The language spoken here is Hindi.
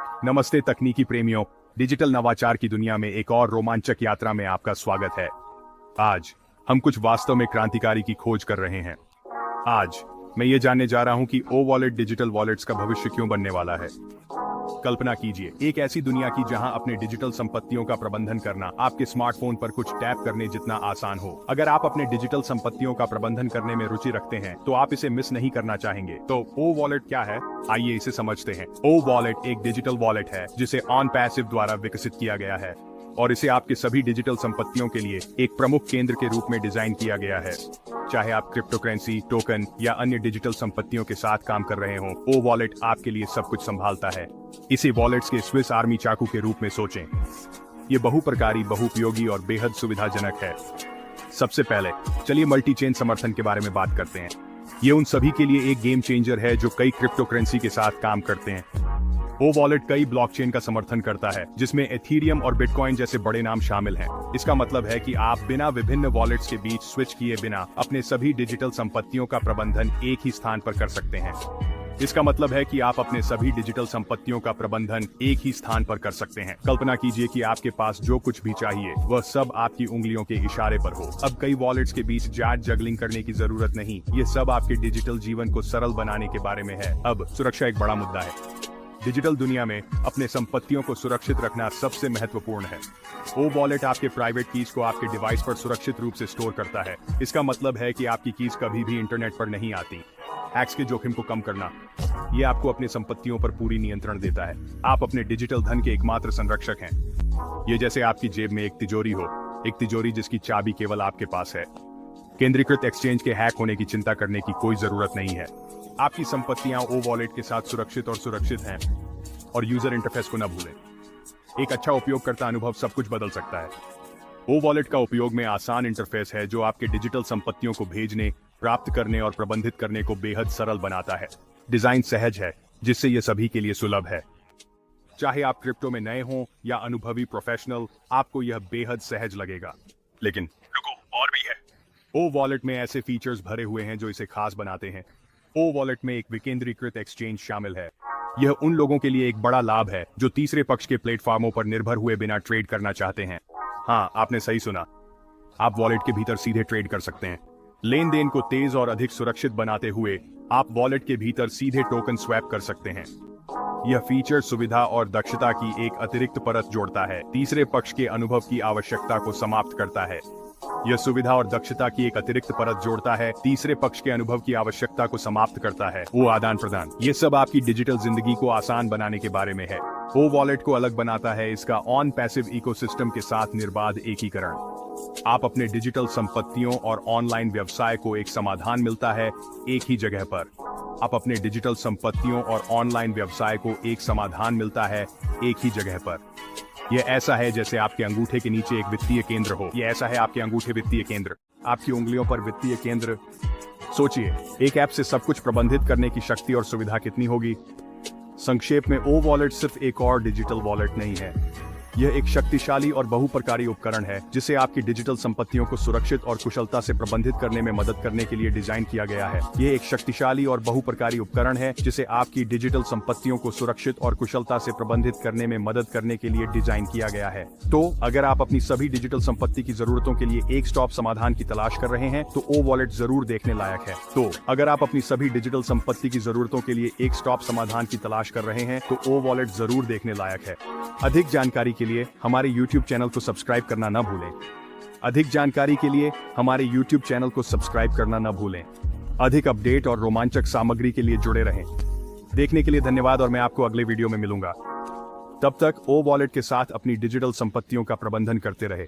नमस्ते तकनीकी प्रेमियों, डिजिटल नवाचार की दुनिया में एक और रोमांचक यात्रा में आपका स्वागत है। आज हम कुछ वास्तव में क्रांतिकारी की खोज कर रहे हैं। आज मैं ये जानने जा रहा हूं कि ओ वॉलेट डिजिटल वॉलेट्स का भविष्य क्यों बनने वाला है। कल्पना कीजिए एक ऐसी दुनिया की जहां अपने डिजिटल संपत्तियों का प्रबंधन करना आपके स्मार्टफोन पर कुछ टैप करने जितना आसान हो। अगर आप अपने डिजिटल संपत्तियों का प्रबंधन करने में रुचि रखते हैं तो आप इसे मिस नहीं करना चाहेंगे। तो ओ वॉलेट क्या है, आइए इसे समझते हैं। ओ वॉलेट एक डिजिटल वॉलेट है जिसे ऑन पैसिव द्वारा विकसित किया गया है और इसे आपके सभी डिजिटल संपत्तियों के लिए एक प्रमुख केंद्र के रूप में डिजाइन किया गया है। चाहे आप क्रिप्टोकरेंसी, टोकन या अन्य डिजिटल संपत्तियों के साथ काम कर रहे हों, ओ वॉलेट आपके लिए सब कुछ संभालता है। इसे वॉलेट्स के स्विस आर्मी चाकू के रूप में सोचें। ये बहुप्रकारी, बहुउपयोगी और बेहद सुविधाजनक है। सबसे पहले चलिए मल्टी चेन समर्थन के बारे में बात करते हैं। ये उन सभी के लिए एक गेम चेंजर है जो कई क्रिप्टोकरेंसी के साथ काम करते हैं। ओ वॉलेट कई ब्लॉकचेन का समर्थन करता है जिसमें एथीरियम और बिटकॉइन जैसे बड़े नाम शामिल हैं। इसका मतलब है कि आप बिना विभिन्न वॉलेट्स के बीच स्विच किए बिना अपने सभी डिजिटल संपत्तियों का प्रबंधन एक ही स्थान पर कर सकते हैं। इसका मतलब है कि आप अपने सभी डिजिटल संपत्तियों का प्रबंधन एक ही स्थान पर कर सकते हैं। कल्पना कीजिए कि आपके पास जो कुछ भी चाहिए वह सब आपकी उंगलियों के इशारे पर हो। अब कई वॉलेट्स के बीच जैट जगलिंग करने की जरूरत नहीं। ये सब आपके डिजिटल जीवन को सरल बनाने के बारे में है। अब सुरक्षा एक बड़ा मुद्दा है। डिजिटल दुनिया में अपने संपत्तियों को सुरक्षित रखना सबसे महत्वपूर्ण है। ओ वॉलेट आपके प्राइवेट कीज को आपके डिवाइस पर सुरक्षित रूप से स्टोर करता है। इसका मतलब है कि आपकी कीज कभी भी इंटरनेट पर नहीं आती। हैक्स के जोखिम को कम करना, ये आपको अपनी संपत्तियों पर पूरी नियंत्रण देता है। आप अपने डिजिटल धन के एकमात्र संरक्षक हैं। ये जैसे आपकी जेब में एक तिजोरी हो, एक तिजोरी जिसकी चाबी केवल आपके पास है। केंद्रीकृत एक्सचेंज के हैक होने की चिंता करने की कोई जरूरत नहीं है। आपकी संपत्तियां ओ वॉलेट के साथ सुरक्षित हैं और यूजर इंटरफेस को न भूलें। एक अच्छा उपयोगकर्ता अनुभव सब कुछ बदल सकता है। ओ वॉलेट का उपयोग में आसान इंटरफेस है जो आपके डिजिटल संपत्तियों को भेजने, प्राप्त करने और प्रबंधित करने को बेहद सरल बनाता है। डिजाइन सहज है जिससे यह सभी के लिए सुलभ है। चाहे आप क्रिप्टो में नए हों या अनुभवी प्रोफेशनल, आपको यह बेहद सहज लगेगा। लेकिन रुको, और भी है। ओ वॉलेट में ऐसे फीचर्स भरे हुए हैं जो इसे खास बनाते हैं। ओ वॉलेट में एक विकेंद्रीकृत एक्सचेंज शामिल है। यह उन लोगों के लिए एक बड़ा लाभ है जो तीसरे पक्ष के प्लेटफॉर्मों पर निर्भर हुए बिना ट्रेड करना चाहते हैं। हाँ, आपने सही सुना। आप वॉलेट के भीतर सीधे ट्रेड कर सकते हैं। लेन देन को तेज और अधिक सुरक्षित बनाते हुए आप वॉलेट के भीतर सीधे टोकन स्वैप कर सकते हैं। यह फीचर सुविधा और दक्षता की एक अतिरिक्त परत जोड़ता है, तीसरे पक्ष के अनुभव की आवश्यकता को समाप्त करता है। यह सुविधा और दक्षता की एक अतिरिक्त परत जोड़ता है, तीसरे पक्ष के अनुभव की आवश्यकता को समाप्त करता है। वो आदान प्रदान, ये सब आपकी डिजिटल जिंदगी को आसान बनाने के बारे में है। ओ वॉलेट को अलग बनाता है इसका ऑन पैसिव इकोसिस्टम के साथ निर्बाध एकीकरण। आप अपने डिजिटल संपत्तियों और ऑनलाइन व्यवसाय को एक समाधान मिलता है एक ही जगह पर। आप अपने डिजिटल संपत्तियों और ऑनलाइन व्यवसाय को एक समाधान मिलता है एक ही जगह पर। यह ऐसा है जैसे आपके अंगूठे के नीचे एक वित्तीय केंद्र हो। यह ऐसा है आपके अंगूठे वित्तीय केंद्र, आपकी उंगलियों पर वित्तीय केंद्र। सोचिए, एक ऐप से सब कुछ प्रबंधित करने की शक्ति और सुविधा कितनी होगी। संक्षेप में, ओ वॉलेट सिर्फ एक और डिजिटल वॉलेट नहीं है। यह एक शक्तिशाली और बहुप्रकारी उपकरण है जिसे आपकी डिजिटल संपत्तियों को सुरक्षित और कुशलता से प्रबंधित करने में मदद करने के लिए डिजाइन किया गया है। यह एक शक्तिशाली और बहुप्रकारी उपकरण है जिसे आपकी डिजिटल संपत्तियों को सुरक्षित और कुशलता से प्रबंधित करने में मदद करने के लिए डिजाइन किया गया है। तो अगर आप अपनी सभी डिजिटल संपत्ति की जरूरतों के लिए एक स्टॉप समाधान की तलाश कर रहे हैं तो ओ वॉलेट जरूर देखने लायक है। तो अगर आप अपनी सभी डिजिटल संपत्ति की जरूरतों के लिए एक स्टॉप समाधान की तलाश कर रहे हैं तो ओ वॉलेट जरूर देखने लायक है। अधिक जानकारी के लिए हमारे YouTube चैनल को सब्सक्राइब करना न भूलें। अधिक जानकारी के लिए हमारे YouTube चैनल को सब्सक्राइब करना न भूलें। अधिक अपडेट और रोमांचक सामग्री के लिए जुड़े रहें। देखने के लिए धन्यवाद और मैं आपको अगले वीडियो में मिलूंगा। तब तक ओ वॉलेट के साथ अपनी डिजिटल संपत्तियों का प्रबंधन करते रहे।